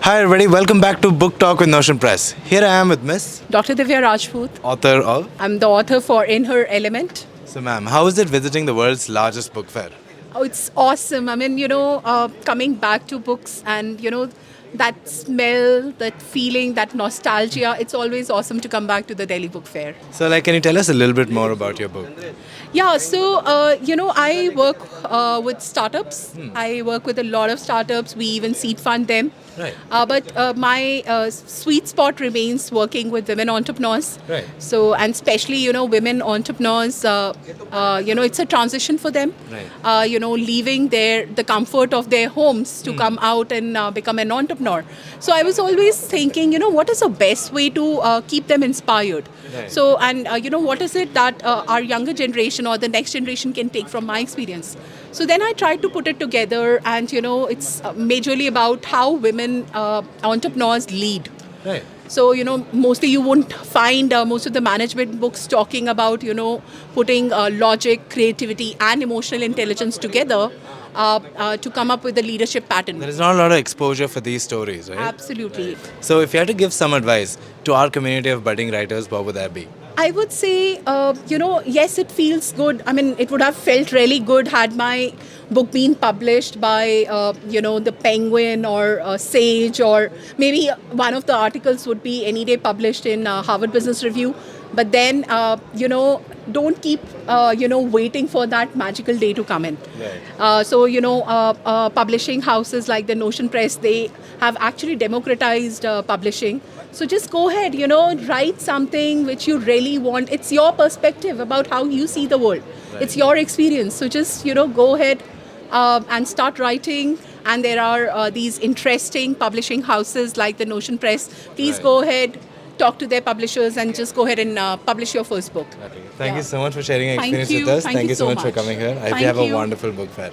Hi everybody, welcome back to Book Talk with Notion Press. Here I am with Miss, Dr. Divya Rajput. author of. I'm the author for In Her Element. So ma'am, how is it visiting the world's largest book fair? Oh, it's awesome. I mean, coming back to books and, that smell, that feeling, that nostalgia, it's always awesome to come back to the Delhi Book Fair. So can you tell us a little bit more about your book? Yeah, so, I work with startups. I work with a lot of startups. We even seed fund them. Right. But my sweet spot remains working with women entrepreneurs. Right. So, and especially, women entrepreneurs, it's a transition for them. Right. Leaving the comfort of their homes to come out and become an entrepreneur. So I was always thinking, what is the best way to keep them inspired? Right. So, and what is it that our younger generation or the next generation can take from my experience? So then I tried to put it together, and it's majorly about how women entrepreneurs lead. Right. So, mostly you won't find most of the management books talking about, putting logic, creativity, and emotional intelligence together to come up with a leadership pattern. There is not a lot of exposure for these stories, right? Absolutely. So if you had to give some advice to our community of budding writers, what would that be? I would say, yes, it feels good. I mean, it would have felt really good had my book been published by, the Penguin or Sage, or maybe one of the articles would be any day published in Harvard Business Review. But then, don't keep, waiting for that magical day to come in. Right. Publishing houses like the Notion Press, they have actually democratized publishing. So just go ahead, write something which you really want. It's your perspective about how you see the world. Right. It's your experience. So just, go ahead and start writing. And there are these interesting publishing houses like the Notion Press. Please Right. go ahead, talk to their publishers, and just go ahead and publish your first book. Okay. Thank Yeah. you so much for sharing your Thank experience you. with us. Thank you so so much for much. coming here. I hope Thank you have a you. wonderful book fair.